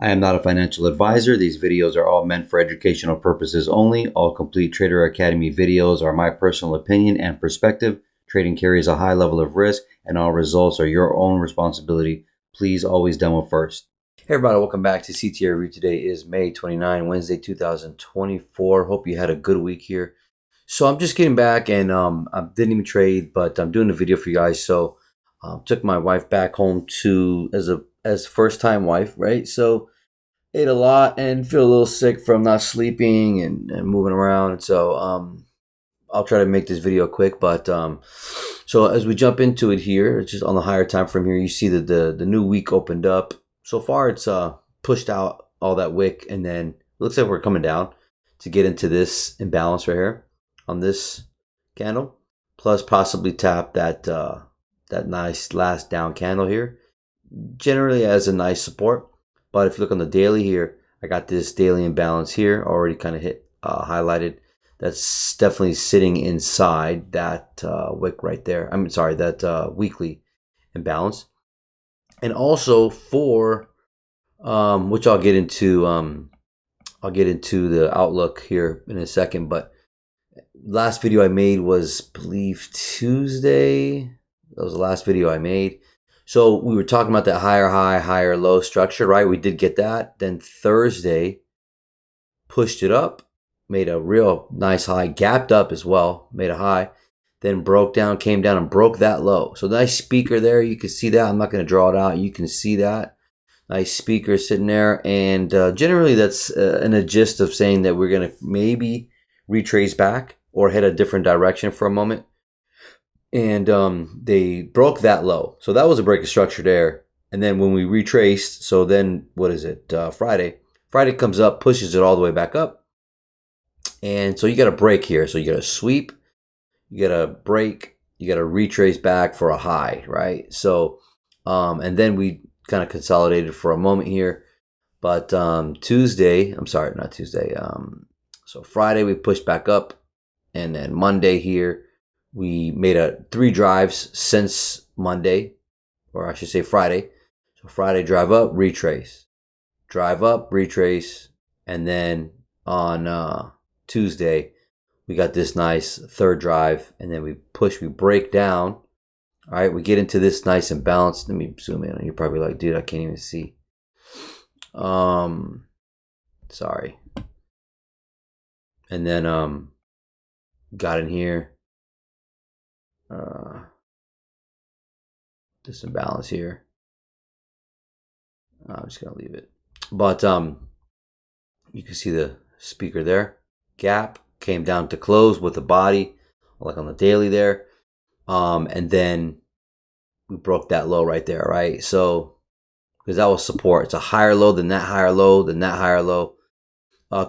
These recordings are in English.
I am not a financial advisor. These videos are all meant for educational purposes only. All Complete Trader Academy videos are my personal opinion and perspective. Trading carries a high level of risk, and all results are your own responsibility. Please always demo first. Hey everybody, welcome back to CTA Review. Today is May 29, Wednesday, 2024. Hope you had a good week here. So I'm just getting back, and I didn't even trade, but I'm doing a video for you guys. So took my wife back home to as first time wife, right? So ate a lot and feel a little sick from not sleeping and moving around. So I'll try to make this video quick, but so as we jump into it here, it's just on the higher time frame here, you see that the new week opened up. So far it's pushed out all that wick, and then it looks like we're coming down to get into this imbalance right here on this candle, plus possibly tap that that nice last down candle here, generally as a nice support. But if you look on the daily here, I got this daily imbalance here already kind of hit highlighted. That's definitely sitting inside that wick right there. I'm sorry, that weekly imbalance. And also for which I'll get into the outlook here in a second. But last video I made was, I believe, Tuesday. That was the last video I made. So we were talking about that higher high, higher low structure, right? We did get that. Then Thursday pushed it up, made a real nice high, gapped up as well, made a high, then broke down, came down and broke that low. So nice speaker there. You can see that. I'm not going to draw it out. You can see that. Nice speaker sitting there. And generally that's in a gist of saying that we're going to maybe retrace back or head a different direction for a moment. And they broke that low. So that was a break of structure there. And then when we retraced, so then what is it? Friday comes up, pushes it all the way back up. And so you got a break here. So you got a sweep, you got a break, you got to retrace back for a high, right? So, and then we kind of consolidated for a moment here. But Tuesday, I'm sorry, not Tuesday. So Friday we pushed back up, and then Monday here we made 3 drives since Monday, or I should say Friday. So Friday drive up, retrace, drive up, retrace, and then on Tuesday we got this nice third drive, and then we break down. All right, we get into this nice imbalance. Let me zoom in. You're probably like, dude, I can't even see. Sorry. And then got in here. This imbalance here. I'm just gonna leave it. But you can see the speaker there. Gap came down to close with the body, like on the daily there. And then we broke that low right there, right? So, because that was support. It's a higher low than that higher low, than that higher low.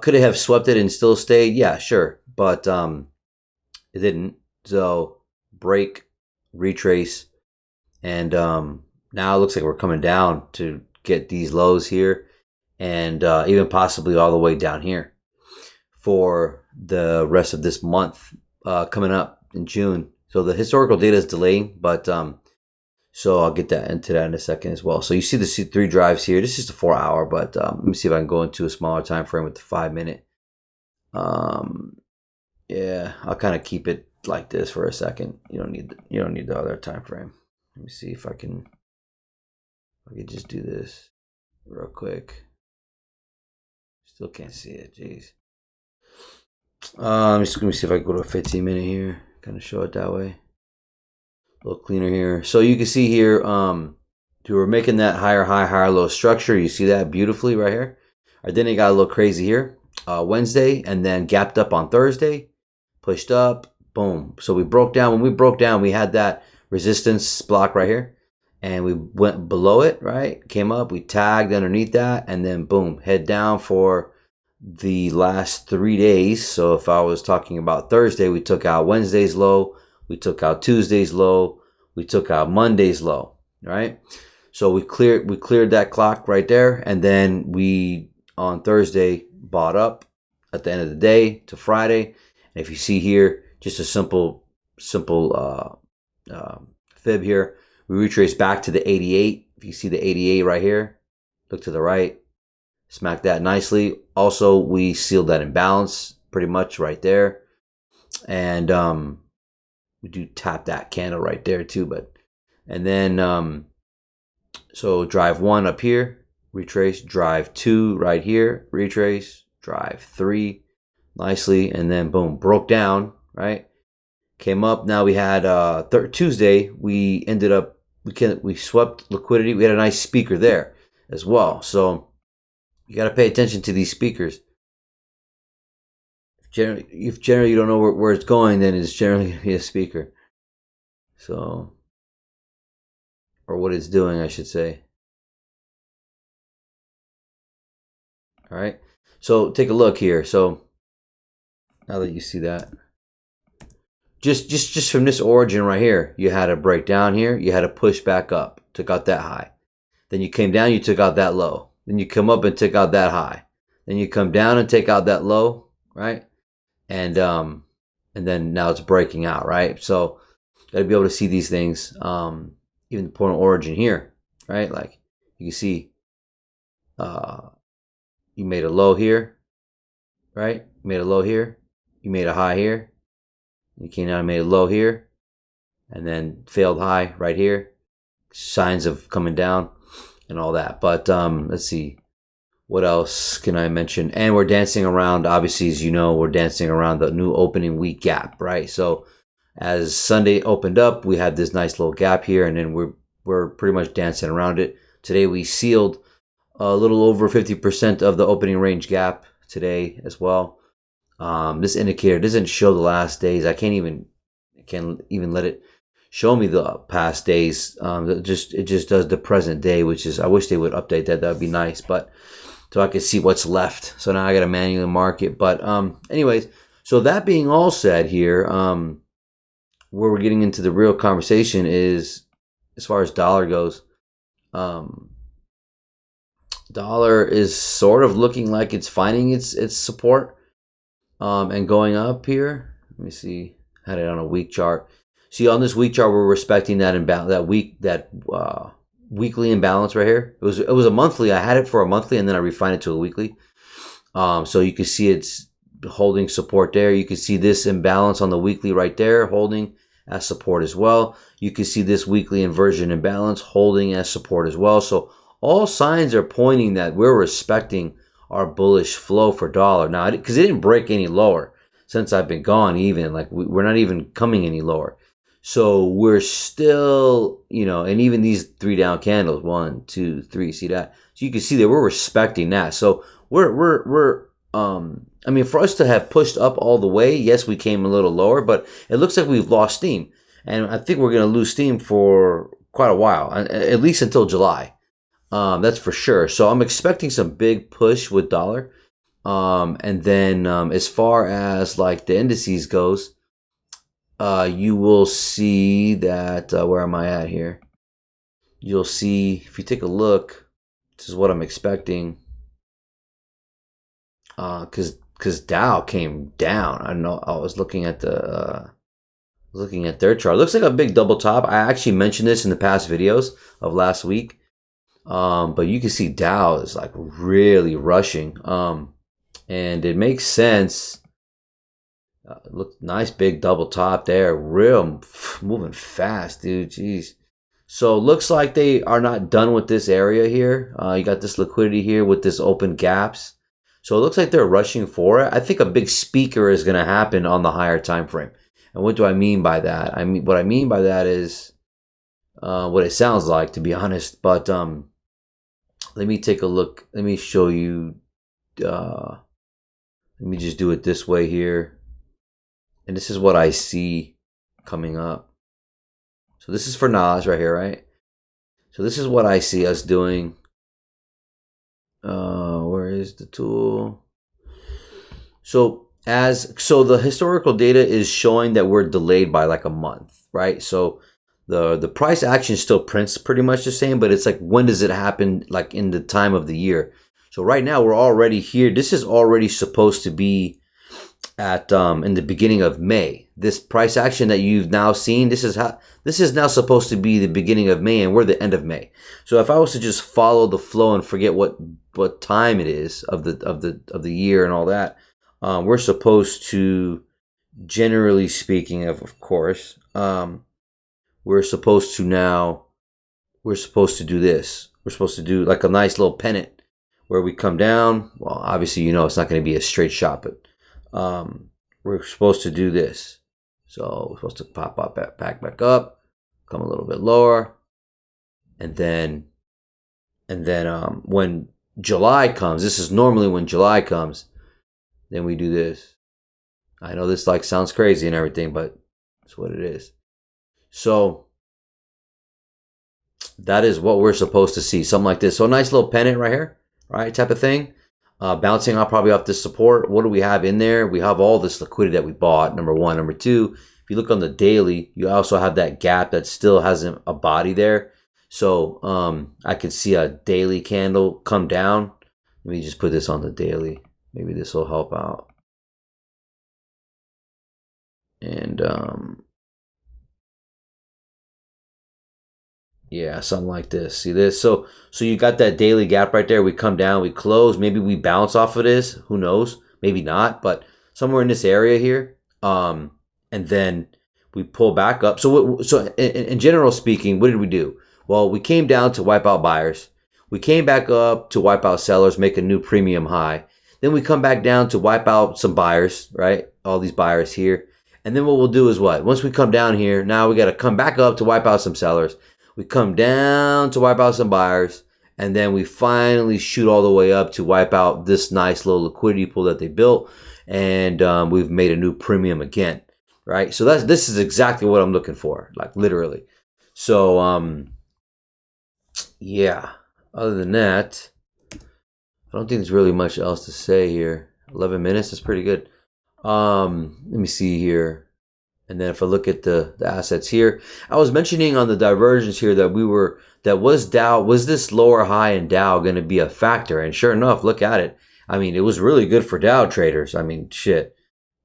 Could it have swept it and still stayed? Yeah, sure. But it didn't. So, break, retrace. And now it looks like we're coming down to get these lows here. And even possibly all the way down here for the rest of this month coming up in June. So the historical data is delaying, but so I'll get into that in a second as well. So you see the 3 drives here. This is the 4-hour, but let me see if I can go into a smaller time frame with the 5-minute. Yeah, I'll kind of keep it like this for a second. You don't need the other time frame. Let me see if I can just do this real quick. Still can't see it. Jeez. Let me see if I can go to a 15-minute here. Kind of show it that way. A little cleaner here. So you can see here, we were making that higher high, higher low structure. You see that beautifully right here. Right, then it got a little crazy here. Wednesday, and then gapped up on Thursday. Pushed up. Boom. So we broke down. When we broke down, we had that resistance block right here. And we went below it, right? Came up. We tagged underneath that. And then boom. Head down for the last 3 days. So if I was talking about Thursday, we took out Wednesday's low, we took out Tuesday's low, we took out Monday's low, right? So we cleared that clock right there, and then we on Thursday bought up at the end of the day to Friday. And if you see here, just a simple fib here, we retrace back to the 88. If you see the 88 right here, look to the right, Smacked that nicely. Also, we sealed that imbalance pretty much right there. And we do tap that candle right there too. And then, so drive 1 up here, retrace, drive 2 right here, retrace, drive 3 nicely. And then boom, broke down, right? Came up. Now we had Tuesday, we ended up, we swept liquidity. We had a nice speaker there as well. So you got to pay attention to these speakers. If generally you don't know where it's going, then it's generally going to be a speaker. So, or what it's doing, I should say. All right. So take a look here. So now that you see that, just from this origin right here, you had a breakdown here. You had a push back up, took out that high. Then you came down, you took out that low. Then you come up and took out that high. Then you come down and take out that low, right? And then now it's breaking out, right? So you gotta be able to see these things. Even the point of origin here, right? Like you can see, you made a low here, right? You made a low here. You made a high here. You came down and made a low here, and then failed high right here. Signs of coming down and all that. But let's see. What else can I mention? And we're dancing around, obviously, as you know, we're dancing around the new opening week gap, right? So as Sunday opened up, we had this nice little gap here, and then we're pretty much dancing around it. Today we sealed a little over 50% of the opening range gap today as well. This indicator doesn't show the last days. I can't even let it show me the past days. It just does the present day, which is, I wish they would update that. That would be nice, but so I can see what's left. So now I got to manually mark it. But anyways, so that being all said here, where we're getting into the real conversation is as far as dollar goes. Dollar is sort of looking like it's finding its support and going up here. Let me see. I had it on a week chart. See, on this week chart, we're respecting that weekly imbalance right here. It was a monthly. I had it for a monthly, and then I refined it to a weekly. So you can see it's holding support there. You can see this imbalance on the weekly right there, holding as support as well. You can see this weekly inversion imbalance holding as support as well. So all signs are pointing that we're respecting our bullish flow for dollar now, because it didn't break any lower since I've been gone. Even like we're not even coming any lower. So we're still, and even these 3 down candles, 1, 2, 3, see that? So you can see that we're respecting that. So I mean, for us to have pushed up all the way, yes, we came a little lower, but it looks like we've lost steam. And I think we're going to lose steam for quite a while, at least until July. That's for sure. So I'm expecting some big push with dollar. And then as far as like the indices goes, you will see that, where am I at here? You'll see, if you take a look, this is what I'm expecting. Because Dow came down. I know I was looking at their chart. It looks like a big double top. I actually mentioned this in the past videos of last week. But you can see Dow is like really rushing. And it makes sense. Look, nice big double top there. Real moving fast, dude. Jeez. So looks like they are not done with this area here. You got this liquidity here with this open gaps. So it looks like they're rushing for it. I think a big speaker is going to happen on the higher time frame. And what do I mean by that? What I mean by that is what it sounds like, to be honest. But let me take a look. Let me show you. Let me just do it this way here. And this is what I see coming up. So this is for Nas right here, right? So this is what I see us doing. Where is the tool? So the historical data is showing that we're delayed by like a month, right? So the price action still prints pretty much the same, but it's like, when does it happen, like in the time of the year? So right now we're already here. This is already supposed to be at in the beginning of May. This price action that you've now seen, this is now supposed to be the beginning of May, and we're the end of May. So if I was to just follow the flow and forget what time it is of the year and all that, we're supposed to, generally speaking, of course, we're supposed to do this. We're supposed to do like a nice little pennant where we come down. Well, obviously, it's not going to be a straight shot, but we're supposed to do this. So we're supposed to pop up, back up, come a little bit lower, and then when July comes, this is normally when July comes, then we do this. I know this sounds crazy and everything, but it's what it is. So that is what we're supposed to see, something like this. So a nice little pennant right here, right, type of thing. Bouncing out probably off this support. What do we have in there? We have all this liquidity that we bought, number one. Number two, if you look on the daily, you also have that gap that still hasn't a body there. So I could see a daily candle come down. Let me just put this on the daily. Maybe this will help out. And yeah, something like this. See this? So you got that daily gap right there. We come down, we close. Maybe we bounce off of this. Who knows? Maybe not. But somewhere in this area here, and then we pull back up. So in general speaking, what did we do? Well, we came down to wipe out buyers. We came back up to wipe out sellers, make a new premium high. Then we come back down to wipe out some buyers, right? All these buyers here. And then what we'll do is what? Once we come down here, now we got to come back up to wipe out some sellers. We come down to wipe out some buyers, and then we finally shoot all the way up to wipe out this nice little liquidity pool that they built, and we've made a new premium again, right? So this is exactly what I'm looking for, like literally. So yeah, other than that, I don't think there's really much else to say here. 11 minutes is pretty good. Let me see here. And then if I look at the assets here, I was mentioning on the divergence here that was this lower high in Dow going to be a factor? And sure enough, look at it. I mean, it was really good for Dow traders. I mean, shit,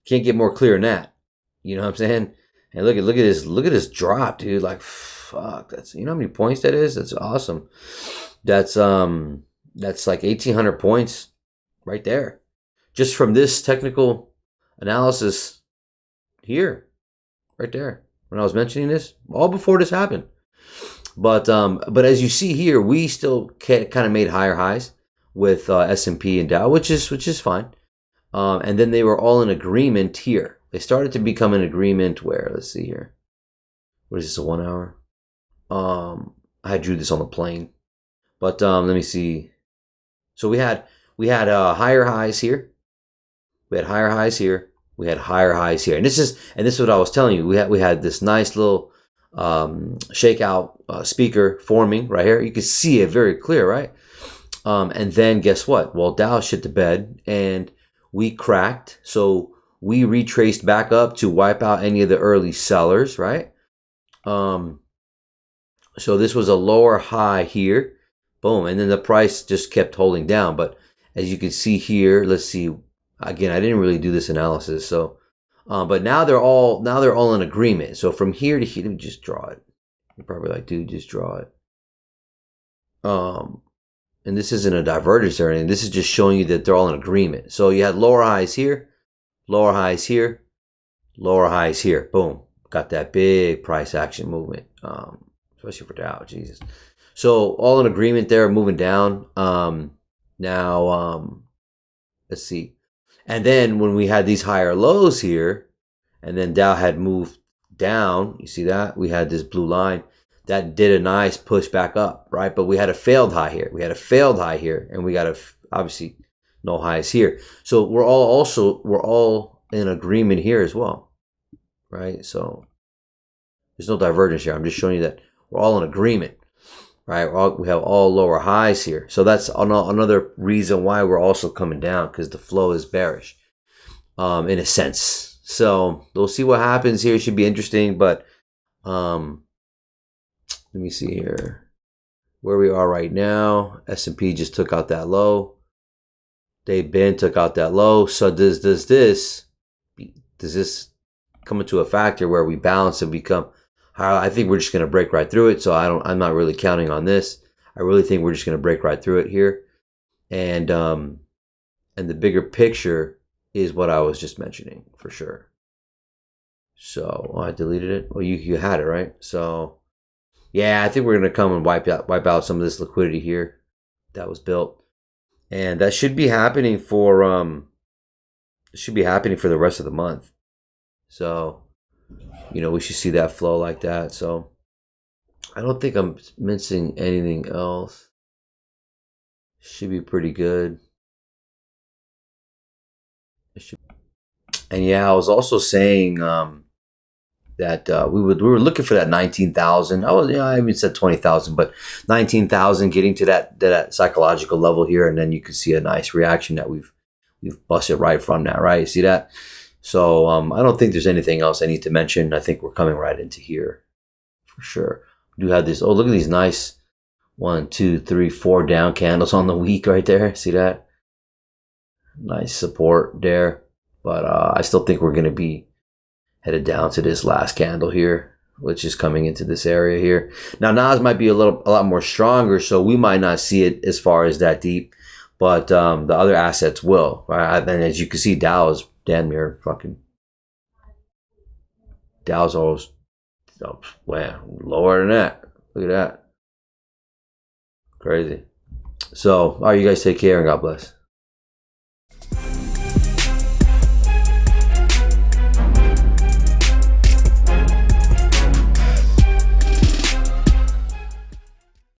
can't get more clear than that. You know what I'm saying? And look at this drop, dude. Like, fuck, that's, you know how many points that is? That's awesome. That's like 1,800 points right there, just from this technical analysis here. Right there, when I was mentioning this, all before this happened. But as you see here, we still kind of made higher highs with S&P and Dow, which is fine. And then they were all in agreement here. They started to become an agreement where, let's see here. What is this, a 1 hour? I drew this on the plane. But let me see. So we had higher highs here. We had higher highs here. We had higher highs here, and this is what I was telling you. We had this nice little shakeout speaker forming right here. You can see it very clear, right? And then guess what? Well, Dow shit the bed, and we cracked. So we retraced back up to wipe out any of the early sellers, right? So this was a lower high here, boom, and then the price just kept holding down. But as you can see here, let's see. Again, I didn't really do this analysis, so but now they're all in agreement. So from here to here, let me just draw it. You're probably like, dude, just draw it. And this isn't a divergence or anything. This is just showing you that they're all in agreement. So you had lower highs here, lower highs here, lower highs here. Boom, got that big price action movement, especially for Dow. Jesus. So all in agreement there, moving down. Now let's see. And then when we had these higher lows here, and then Dow had moved down, you see that? We had this blue line that did a nice push back up, right? But we had a failed high here. We had a failed high here, and we got obviously no highs here. So we're all in agreement here as well, right? So there's no divergence here. I'm just showing you that we're all in agreement, right? We have all lower highs here. So that's another reason why we're also coming down, because the flow is bearish in a sense. So we'll see what happens here. It should be interesting. But let me see here. Where we are right now, S&P just took out that low. Took out that low. So does this does this come into a factor where we balance and become higher? I think we're just going to break right through it. So I'm not really counting on this. I really think we're just going to break right through it here. And the bigger picture is what I was just mentioning for sure. So I deleted it. Well, you had it, right? So yeah, I think we're gonna come and wipe out some of this liquidity here that was built, and that should be happening for the rest of the month. So we should see that flow like that. So I don't think I'm missing anything else. Should be pretty good. And yeah, I was also saying that we were looking for that 19,000. I even said 20,000, but 19,000, getting to that psychological level here, and then you could see a nice reaction that we've busted right from that. Right, you see that? So I don't think there's anything else I need to mention. I think we're coming right into here for sure. We do have this. Oh, look at these nice 1, 2, 3, 4 down candles on the week right there. See that? Nice support there. But I still think we're going to be headed down to this last candle here, which is coming into this area here. Now, Nas might be a lot more stronger, so we might not see it as far as that deep, but the other assets will. Right? And as you can see, Dow is damn near fucking. Dow's almost lower than that. Look at that. Crazy. So, all right, you guys take care and God bless.